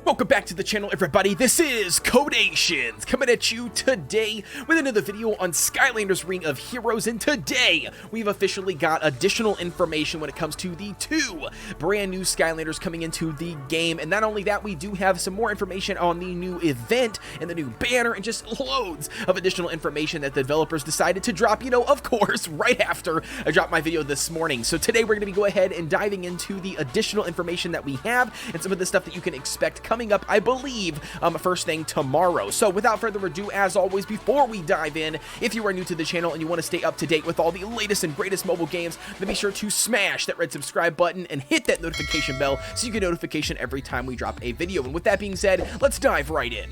Welcome back to the channel, everybody. This is Kodeations coming at you today with another video on Skylanders Ring of Heroes, and today we've officially got additional information when it comes to the two brand new Skylanders coming into the game. And not only that, we do have some more information on the new event and the new banner and just loads of additional information that the developers decided to drop, of course, right after I dropped my video this morning. So today we're going to be go ahead and diving into the additional information that we have and some of the stuff that you can expect coming up, I believe, first thing tomorrow. So without further ado, as always, before we dive in, if you are new to the channel and you want to stay up to date with all the latest and greatest mobile games, then be sure to smash that red subscribe button and hit that notification bell so you get notification every time we drop a video. And with that being said, let's dive right in.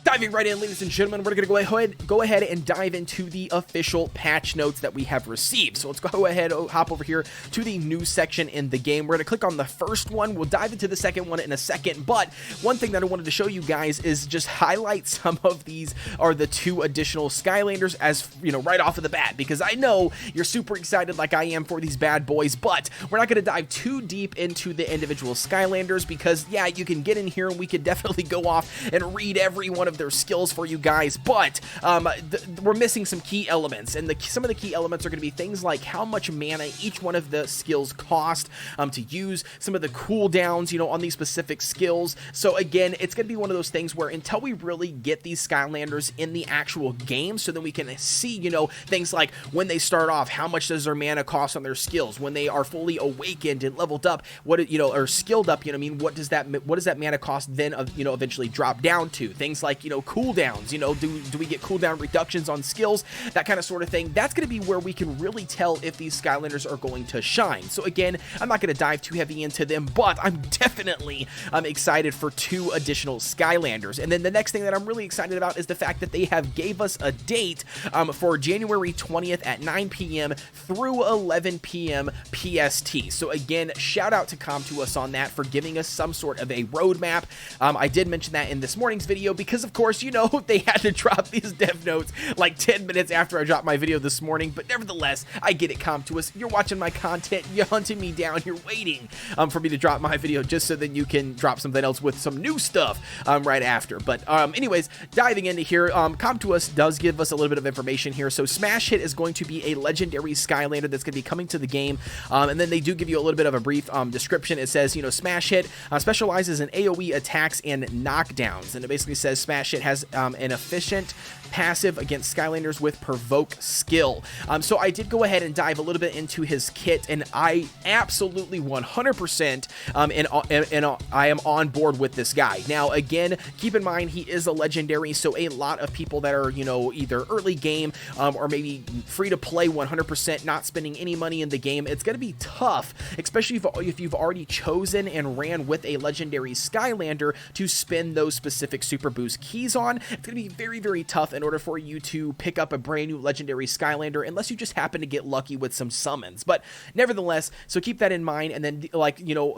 Diving right in, ladies and gentlemen, we're going to go ahead and dive into the official patch notes that we have received. So let's go ahead, hop over here to the news section in the game. We're going to click on the first one. We'll dive into the second one in a second. But one thing that I wanted to show you guys is just highlight some of these are the two additional Skylanders as, right off of the bat, because I know you're super excited like I am for these bad boys, but we're not going to dive too deep into the individual Skylanders because, yeah, you can get in here and we could definitely go off and read every one of their skills for you guys, but we're missing some key elements, and some of the key elements are going to be things like how much mana each one of the skills cost to use, some of the cooldowns, on these specific skills. So again, it's going to be one of those things where until we really get these Skylanders in the actual game, so then we can see, things like when they start off, how much does their mana cost on their skills, when they are fully awakened and leveled up, what or skilled up, what does that mana cost then eventually drop down to? Things like cooldowns, do we get cooldown reductions on skills, that kind of sort of thing. That's going to be where we can really tell if these Skylanders are going to shine. So again, I'm not going to dive too heavy into them, but I'm definitely excited for two additional Skylanders. And then the next thing that I'm really excited about is the fact that they have gave us a date for January 20th at 9 p.m. through 11 p.m. PST. So again, shout out to Com2Us on that for giving us some sort of a roadmap. I did mention that in this morning's video because, of course, they had to drop these dev notes like 10 minutes after I dropped my video this morning, but nevertheless, I get it, Com2Us. You're watching my content, you're hunting me down, you're waiting for me to drop my video just so then you can drop something else with some new stuff right after. But anyways, diving into here, Com2Us does give us a little bit of information here. So Smash Hit is going to be a legendary Skylander that's going to be coming to the game, and then they do give you a little bit of a brief description. It says, Smash Hit specializes in AoE attacks and knockdowns, and it basically says Smash Hit has an efficient passive against Skylanders with Provoke skill. So I did go ahead and dive a little bit into his kit, and I absolutely 100% and I am on board with this guy. Now again, keep in mind he is a legendary, so a lot of people that are either early game or maybe free to play 100%, not spending any money in the game, it's going to be tough, especially if you've already chosen and ran with a legendary Skylander to spend those specific super boost keys on. It's going to be very, very tough in order for you to pick up a brand new legendary Skylander unless you just happen to get lucky with some summons. But nevertheless, so keep that in mind. And then,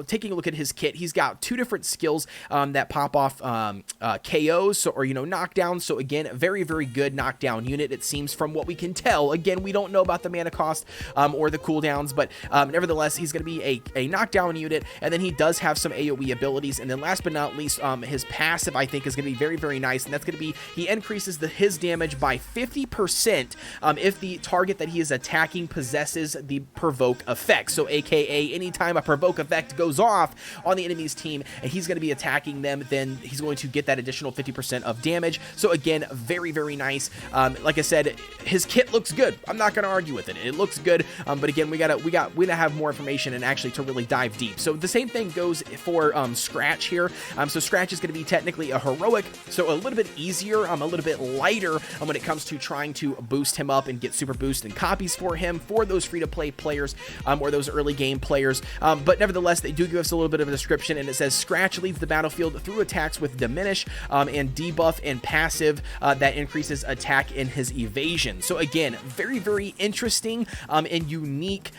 taking a look at his kit, he's got two different skills that pop off KOs or knockdowns. So again, very, very good knockdown unit, it seems, from what we can tell. Again, we don't know about the mana cost or the cooldowns, but nevertheless, he's going to be a knockdown unit. And then he does have some AoE abilities. And then last but not least, his passive, I think, is going to be very, very nice, and that's going to be he increases his damage by 50% if the target that he is attacking possesses the provoke effect. So aka anytime a provoke effect goes off on the enemy's team and he's going to be attacking them, then he's going to get that additional 50% of damage. So again, very, very nice. Like I said, his kit looks good. I'm not going to argue with it. It looks good, but again, we gotta have more information and actually to really dive deep. So the same thing goes for Scratch here. So Scratch is going to be technically a heroic, so a little bit easier, a little bit lighter when it comes to trying to boost him up and get super boost and copies for him for those free-to-play players or those early game players. But nevertheless, they do give us a little bit of a description, and it says Scratch leads the battlefield through attacks with diminish and debuff and passive that increases attack in his evasion. So again, very, very interesting and unique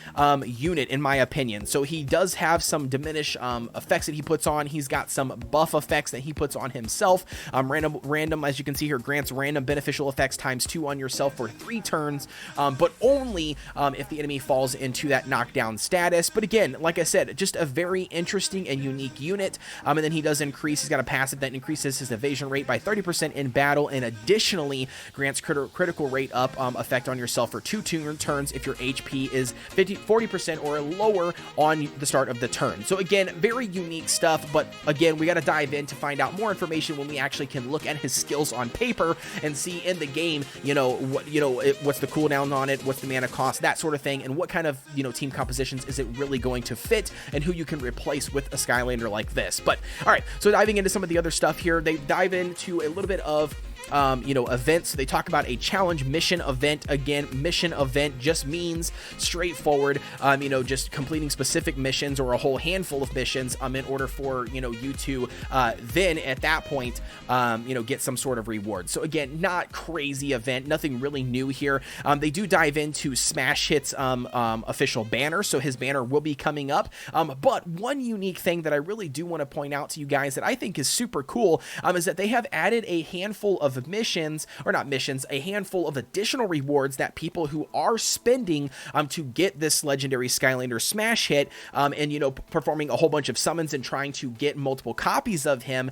unit in my opinion. So he does have some diminish effects that he puts on. He's got some buff effects that he puts on himself, random random, as you can see here, grants random beneficial effects ×2 on yourself for 3 turns, but only if the enemy falls into that knockdown status. But again, like I said, just a very interesting and unique unit. And then he does increase, he's got a passive that increases his evasion rate by 30% in battle, and additionally grants critical rate up effect on yourself for 2 turns if your HP is 40% or lower on the start of the turn. So again, very unique stuff, but again, we got to dive in to find out more information when we actually can look at his skills on paper and see in the game, what's the cooldown on it, what's the mana cost, that sort of thing, and what kind of, team compositions is it really going to fit, and who you can replace with a Skylander like this. But all right, so diving into some of the other stuff here, they dive into a little bit of events. So they talk about a challenge mission event. Again, mission event just means straightforward, just completing specific missions or a whole handful of missions in order for, you to then at that point, get some sort of reward. So again, not crazy event, nothing really new here. They do dive into Smash Hit's official banner. So his banner will be coming up. But one unique thing that I really do want to point out to you guys that I think is super cool is that they have added a handful of missions, or not missions, a handful of additional rewards that people who are spending to get this legendary Skylander Smash Hit and performing a whole bunch of summons and trying to get multiple copies of him,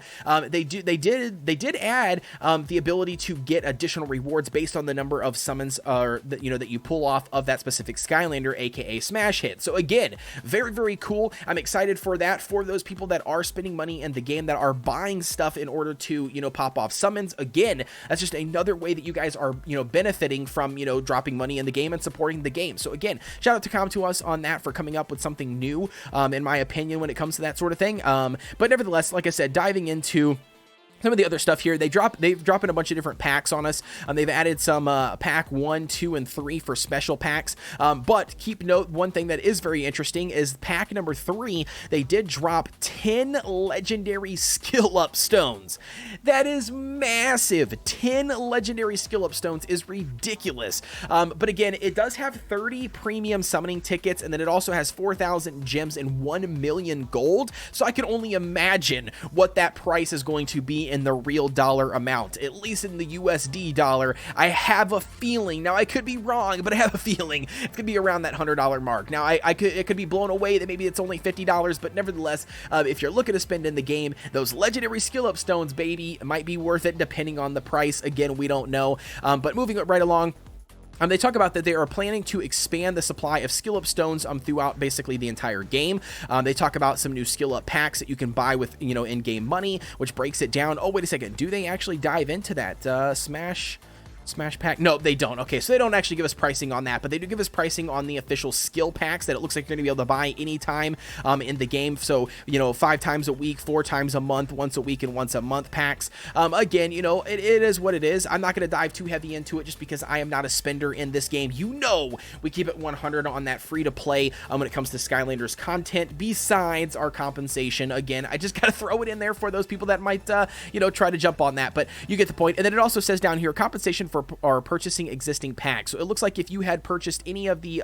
they did add the ability to get additional rewards based on the number of summons that you pull off of that specific Skylander, aka Smash Hit. So again, very, very cool. I'm excited for that, for those people that are spending money in the game, that are buying stuff in order to pop off summons. Again, that's just another way that you guys are, benefiting from, dropping money in the game and supporting the game. So again, shout out to ComToUs on that for coming up with something new, in my opinion, when it comes to that sort of thing. But nevertheless, like I said, diving into some of the other stuff here, they've dropped in a bunch of different packs on us. They've added some pack 1, 2, and 3 for special packs. But keep note, one thing that is very interesting is pack number 3, they did drop 10 legendary skill up stones. That is massive. 10 legendary skill up stones is ridiculous. But again, it does have 30 premium summoning tickets, and then it also has 4,000 gems and 1 million gold. So I can only imagine what that price is going to be in the real dollar amount, at least in the USD dollar. I have a feeling, now I could be wrong, but I have a feeling it could be around that $100 mark. Now it could be blown away that maybe it's only $50, but nevertheless, if you're looking to spend in the game, those legendary skill up stones, baby, might be worth it depending on the price. Again, we don't know. But moving it right along, they talk about that they are planning to expand the supply of skill up stones throughout basically the entire game. They talk about some new skill up packs that you can buy with in-game money, which breaks it down. Oh, wait a second, do they actually dive into that Smash pack? No, they don't. Okay, so they don't actually give us pricing on that, but they do give us pricing on the official skill packs that it looks like you're gonna be able to buy anytime in the game. So 5 times a week, 4 times a month, once a week and once a month packs. Again, it is what it is. I'm not gonna dive too heavy into it just because I am not a spender in this game. We keep it 100 on that free to play when it comes to Skylanders content, besides our compensation. Again, I just gotta throw it in there for those people that might try to jump on that, but you get the point. And then it also says down here, compensation for purchasing existing packs. So it looks like if you had purchased any of the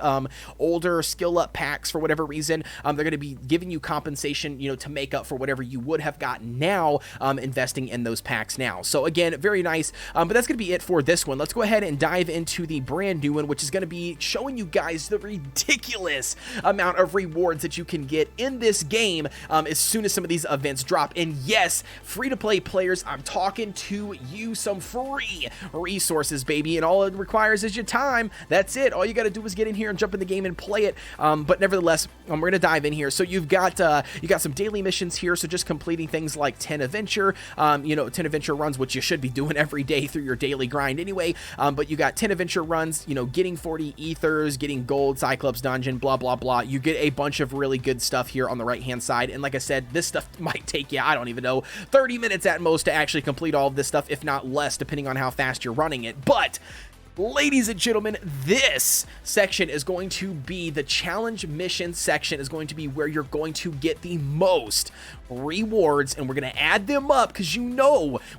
older skill up packs for whatever reason, they're going to be giving you compensation, to make up for whatever you would have gotten now, investing in those packs now. So again, very nice. But that's going to be it for this one. Let's go ahead and dive into the brand new one, which is going to be showing you guys the ridiculous amount of rewards that you can get in this game as soon as some of these events drop. And yes, free to play players, I'm talking to you, some free resources, baby, and all it requires is your time. That's it. All you got to do is get in here and jump in the game and play it. But nevertheless, we're gonna dive in here. So you got some daily missions here, so just completing things like 10 adventure 10 adventure runs, which you should be doing every day through your daily grind anyway. But you got 10 adventure runs, getting 40 ethers, getting gold, Cyclops dungeon, blah blah blah. You get a bunch of really good stuff here on the right hand side, and like I said, this stuff might take you, I don't even know, 30 minutes at most to actually complete all of this stuff, if not less, depending on how fast you're running it. But ladies and gentlemen, this section is going to be the challenge mission section, is going to be where you're going to get the most rewards, and we're going to add them up because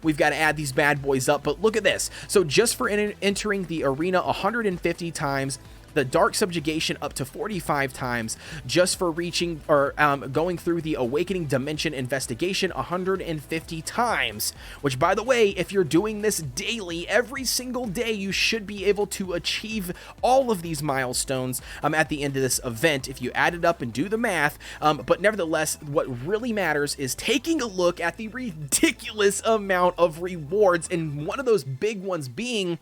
we've got to add these bad boys up. But look at this. So just for entering the arena 150 times, the Dark Subjugation up to 45 times just for reaching or going through the Awakening Dimension Investigation 150 times, which, by the way, if you're doing this daily, every single day, you should be able to achieve all of these milestones at the end of this event if you add it up and do the math. But nevertheless, what really matters is taking a look at the ridiculous amount of rewards, and one of those big ones being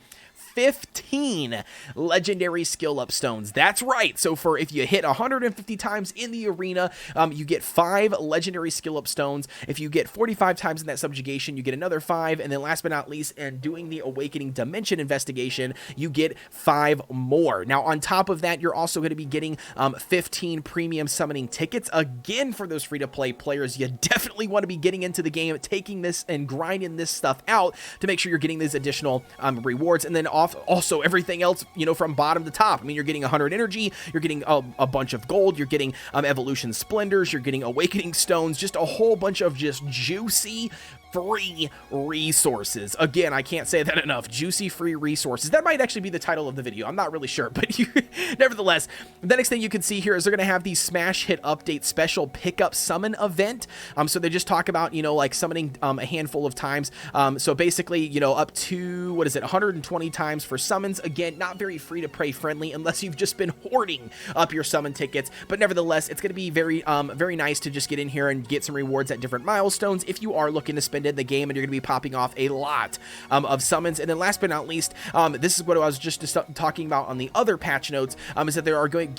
15 legendary skill up stones. That's right. So for if you hit 150 times in the arena, you get 5 legendary skill up stones. If you get 45 times in that subjugation, you get another 5. And then last but not least, and doing the Awakening Dimension Investigation, you get 5 more. Now, on top of that, you're also going to be getting 15 premium summoning tickets. Again, for those free-to-play players, you definitely want to be getting into the game, taking this and grinding this stuff out to make sure you're getting these additional rewards. And then also everything else, you know, from bottom to top. I mean, you're getting 100 energy, you're getting a bunch of gold, you're getting evolution splendors, you're getting awakening stones, just a whole bunch of just juicy free resources. Again, I can't say that enough. Juicy free resources. That might actually be the title of the video. I'm not really sure, but nevertheless, the next thing you can see here is they're going to have the Smash Hit Update special pickup summon event. So they just talk about, you know, like summoning a handful of times. So basically, you know, up to, 120 times for summons. Again, not very free to play friendly unless you've just been hoarding up your summon tickets. But nevertheless, it's going to be very nice to just get in here and get some rewards at different milestones if you are looking to spend in the game, and you're going to be popping off a lot of summons. And then last but not least, this is what I was just talking about on the other patch notes, is that they are going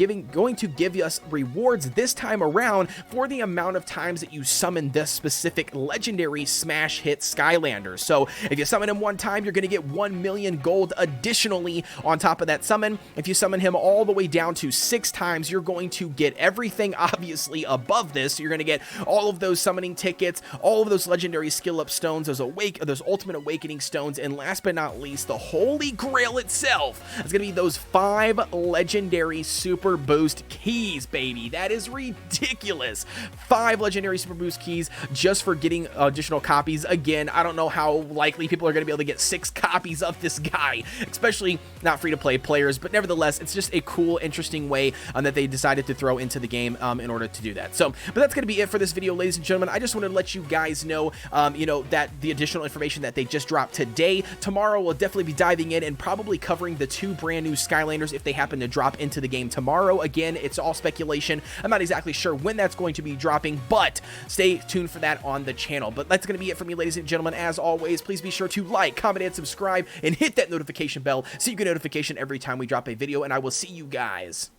to give us rewards this time around for the amount of times that you summon this specific legendary smash hit Skylanders. So if you summon him one time, you're going to get 1 million gold additionally on top of that summon. If you summon him all the way down to 6 times, you're going to get everything obviously above this. So you're going to get all of those summoning tickets, all of those legendary skill up stones, those ultimate awakening stones, and last but not least, the holy grail itself is going to be those 5 legendary super boost keys, baby. That is ridiculous. 5 legendary super boost keys just for getting additional copies. Again, I don't know how likely people are going to be able to get 6 copies of this guy, especially not free to play players, but nevertheless, it's just a cool, interesting way that they decided to throw into the game in order to do that. So, but that's going to be it for this video, ladies and gentlemen. I just wanted to let you guys know, you know, that the additional information that they just dropped today. Tomorrow we'll definitely be diving in and probably covering the 2 brand new Skylanders if they happen to drop into the game tomorrow. Again, it's all speculation. I'm not exactly sure when that's going to be dropping, but stay tuned for that on the channel. But that's going to be it for me, ladies and gentlemen. As always, please be sure to like, comment, and subscribe, and hit that notification bell so you get notification every time we drop a video, and I will see you guys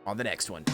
on the next one.